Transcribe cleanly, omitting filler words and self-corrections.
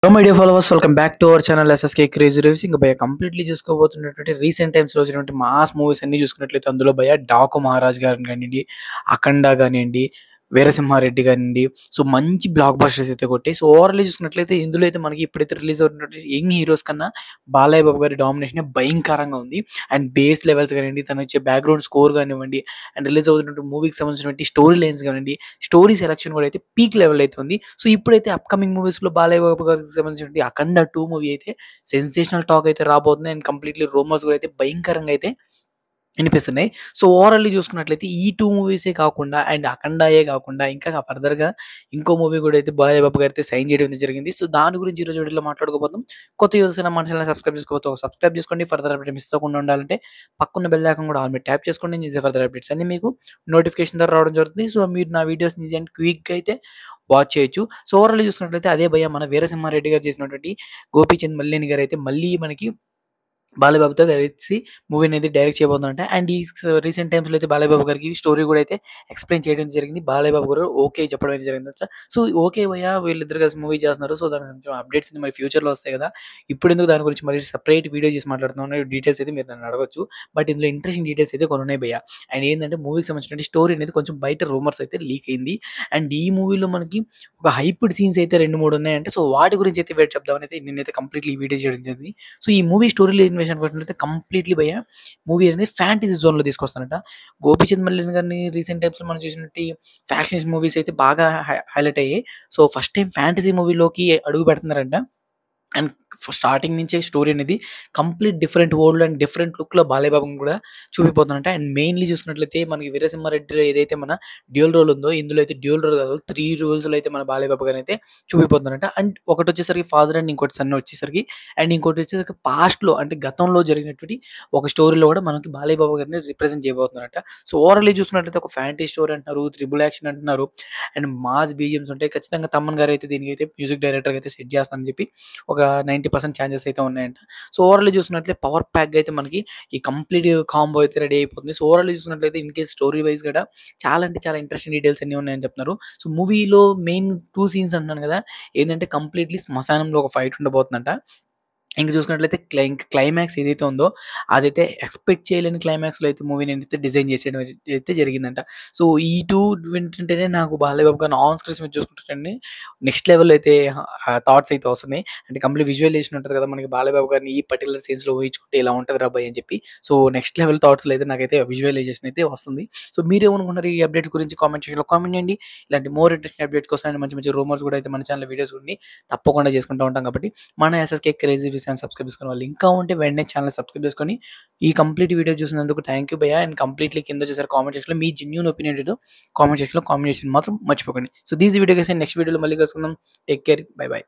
Hello my dear followers, welcome back to our channel SSK crazy reviews. ఇంకా భయ completely చూసుకోబోతున్నటువంటి recent టైమ్స్లో వచ్చినటువంటి mass movies అన్ని చూసుకున్నట్లయితే అందులో భయ డాకు మహారాజ్ గారిని కానివ్వండి, అఖండ కానివ్వండి, వీరసింహారెడ్డి కానివ్వండి, సో మంచి బ్లాక్ బస్టర్స్ అయితే కొట్టాయి. సో ఓవరాల్ చూసుకున్నట్లయితే ఇందులో అయితే మనకి ఇప్పుడైతే రిలీజ్ అవుతున్నటువంటి యంగ్ హీరోస్ కన్నా బాలయ్య బాబు గారి డామినేషన్ భయంకరంగా ఉంది. అండ్ బేస్ లెవెల్స్ కానివ్వండి, తను వచ్చే బ్యాక్గ్రౌండ్ స్కోర్ కానివ్వండి, అండ్ రిలీజ్ అవుతున్నటువంటి మూవీకి సంబంధించినటువంటి స్టోరీ లైన్స్ కానివ్వండి, స్టోరీ సెలక్షన్ కూడా అయితే పీక్ లెవెల్ అయితే ఉంది. సో ఇప్పుడైతే అప్కమింగ్ మూవీస్లో బాలయ్య బాబు గారికి సంబంధించినటువంటి అఖండ 2 మూవీ అయితే సెన్సేషనల్ టాక్ అయితే రాబోతుంది. అండ్ కంప్లీట్లీ రూమర్స్ కూడా అయితే భయంకరంగా అయితే వినిపిస్తున్నాయి. సో ఓవరాల్లీ చూసుకున్నట్లయితే ఈ 2 మూవీసే కాకుండా అండ్ అఖండాయే కాకుండా ఇంకా ఫర్దర్‌గా ఇంకో మూవీ కూడా అయితే బాలయ్య బాబు గారైతే సైన్ చేయడం అయితే జరిగింది. సో దాని గురించి ఈరోజు వీడియోలో మాట్లాడుకోబోతున్నాం. కొత్త యూజర్స్ అయినా మన ఛానెల్‌ని సబ్స్క్రైబ్ చేసుకోకపోతే ఒక సబ్స్క్రైబ్ చేసుకోండి. ఫర్దర్ అప్డేట్ మిస్ అవ్వకుండా ఉండాలంటే పక్కన బెల్ ఐకాన్ కూడా ఆల్ మీద ట్యాప్ చేసుకోండి. నేను చేసే ఫర్దర్ అప్డేట్స్ అన్నీ మీకు నోటిఫికేషన్ ద్వారా రావడం జరుగుతుంది. సో మీరు నా వీడియోస్‌ని ఈజీ అండ్ క్విక్‌గా అయితే వాచ్ చేయొచ్చు. సో ఓవరాల్లీ చూసుకున్నట్లయితే అదే భయ్య మన వీరసింహారెడ్డి గారు చేసినటువంటి గోపీచంద్ మల్లేని గారైతే మళ్ళీ మనకి బాలయ్య బాబుతో కలిసి మూవీ అనేది డైరెక్ట్ చేయబోతున్నారంట. అండ్ ఈ రీసెంట్ టైమ్స్‌లో అయితే బాలయ్య బాబు గారికి స్టోరీ కూడా అయితే ఎక్స్‌ప్లెయిన్ చేయడం జరిగింది. బాలయ్య బాబు గారు ఓకే చెప్పడం అయితే జరిగిందట. సో ఓకే భయ్యా వీళ్ళిద్దరు కలిసి మూవీ చేస్తున్నారు. సో దానికి కొంచెం అప్డేట్స్ మరి ఫ్యూచర్‌లో వస్తాయి కదా! ఇప్పుడెందుకు దాని గురించి మళ్ళీ సెపరేట్ వీడియో చేసి మాట్లాడుతున్నాను డీటెయిల్స్ అయితే మీరు నన్ను అడగొచ్చు. బట్ ఇందులో ఇంట్రెస్టింగ్ డీటెయిల్స్ అయితే కొన్ని ఉన్నాయి భయ్యా. అండ్ ఏందంటే మూవీకి సంబంధించిన స్టోరీ అనేది కొంచెం బయట రూమర్స్ అయితే లీక్ అయింది. అండ్ ఈ మూవీలో మనకి ఒక హైప్డ్ సీన్స్ అయితే 2, 3 ఉన్నాయంటే సో వాటి గురించి అయితే వెయిట్ చెప్దామని అయితే నేనైతే కంప్లీట్‌లీ ఈ వీడియో చేయడం జరిగింది. సో ఈ మూవీ స్టోరీ లైన్ విషయానికి వచ్చినట్లయితే కంప్లీట్‌లీ భయ్యా మూవీ అనేది ఫ్యాంటసీ జోన్‌లో తీసుకొస్తారంట. గోపీచంద్ మల్లేని గారిని రీసెంట్ టైమ్స్‌లో మనం చూసినట్టు ఫ్యాక్షన్స్ మూవీస్ అయితే బాగా హైలైట్ అయ్యాయి. సో ఫస్ట్ టైమ్ ఫ్యాంటసీ మూవీలోకి అడుగు పెడుతున్నారంట. అండ్ స్టార్టింగ్ నుంచే స్టోరీ అనేది complete different world and different లుక్‌లో బాలయ్య బాబుని కూడా చూపిపోతుందంట. అండ్ మెయిన్‌లీ చూసుకున్నట్లయితే మనకి వీరసింహారెడ్డిలో ఏదైతే మన డ్యూయల్ రోల్ ఉందో ఇందులో అయితే డ్యూయల్ రోల్ కాదు 3 రోల్స్‌లో అయితే మన బాలయ్య బాబు గారిని అయితే చూపిపోతున్నారంట. అండ్ ఒకటొచ్చేసరికి ఫాదర్ అండ్ ఇంకోటి సన్ వచ్చేసరికి అండ్ ఇంకోటి వచ్చేసరికి పాస్ట్‌లో అంటే గతంలో జరిగినటువంటి ఒక స్టోరీలో కూడా మనకి బాలయ్య బాబు గారిని రిప్రజెంట్ చేయబోతున్నారంట. సో ఓవరాల్లీ చూసుకున్నట్లయితే ఒక ఫ్యాంటసీ స్టోరీ అంటున్నారు, త్రిబుల్ యాక్షన్ అంటున్నారు అండ్ మాస్ బీజీఎమ్స్ ఉంటాయి. ఖచ్చితంగా తమన్ గారు అయితే దీనికైతే మ్యూజిక్ డైరెక్టర్‌గా అయితే సెట్ చేస్తానని చెప్పి ఒక 90% ఛాన్సెస్ అయితే ఉన్నాయంట. సో ఓవరాల్లీ చూసుకున్నట్లయితే పవర్ ప్యాక్‌గా అయితే మనకి ఈ కంప్లీట్ కాంబో అయితే రెడీ అయిపోతుంది. సో ఓవరాల్లీ చూసుకున్నట్లయితే ఇన్‌కేస్ స్టోరీ వైస్ కూడా చాలా అంటే చాలా ఇంట్రెస్టింగ్ డీటెయిల్స్ అన్నీ ఉన్నాయని చెప్తున్నారు. సో మూవీలో మెయిన్ 2 సీన్స్ అంటున్నాను కదా! ఏందంటే కంప్లీట్‌లీ శ్మశానంలో ఒక ఫైట్ ఉండబోతుందంట. ఇంక చూసుకున్నట్లయితే క్లైమాక్స్ ఏదైతే ఉందో అదైతే ఎక్స్‌పెక్ట్ చేయలేని క్లైమాక్స్‌లో అయితే మూవీని అయితే డిజైన్ చేసేయడం అయితే జరిగిందంట. సో ఈ 2 వింటుంటేనే నాకు బాలయ్య బాబు గారిని ఆన్ స్క్రీన్ మీద చూసుకుంటుంటేనే నెక్స్ట్ లెవెల్‌లో అయితే థాట్స్ అయితే వస్తున్నాయి. అంటే కంప్లీట్ విజువలైజేషన్ ఉంటది కదా! మనకి బాలయ్య బాబు గారిని ఈ పర్టిక్యులర్ సీన్స్‌లో ఊహించుకుంటే ఇలా ఉంటదిరా అబ్బాయి అని చెప్పి. సో నెక్స్ట్ లెవెల్ థాట్స్‌లో అయితే నాకైతే విజువలైజేషన్ అయితే వస్తుంది. సో మీరేమనుకుంటున్నారు ఈ అప్డేట్స్ గురించి కామెంట్ సెక్షన్‌లో కామెంట్ చేయండి. ఇలాంటి మోర్ ఇంట్రెస్టింగ్ అప్డేట్స్ కోసం అండ్ మంచి మంచి రూమర్స్ కూడా అయితే మన ఛానెల్‌లో వీడియోస్ ఉన్నాయి తప్పకుండా చేసుకుంటూ ఉంటాం కాబట్టి మన ఎస్ఎస్‌కే క్రేజీ రివ్యూస్ అని సబ్స్క్రైబ్ చేసుకునే వాళ్ళు ఇంకా ఉంటే వెంటనే ఛానెల్ సబ్స్క్రైబ్ చేసుకొని ఈ కంప్లీట్ వీడియో చూసినందుకు థ్యాంక్ యూ భయ్యా. అండ్ కంప్లీట్‌లీ కింద వచ్చేసరికి కామెంట్ సెక్షన్‌లో మీ జెన్యూన్ ఒపీనియన్ ఏదో కామెంట్ సెక్షన్‌లో కామెంట్ చేసేది మాత్రం మర్చిపోకండి. So these video guys next వీడియోలో మళ్ళీ కలుసుకుందాం. Take care. By by.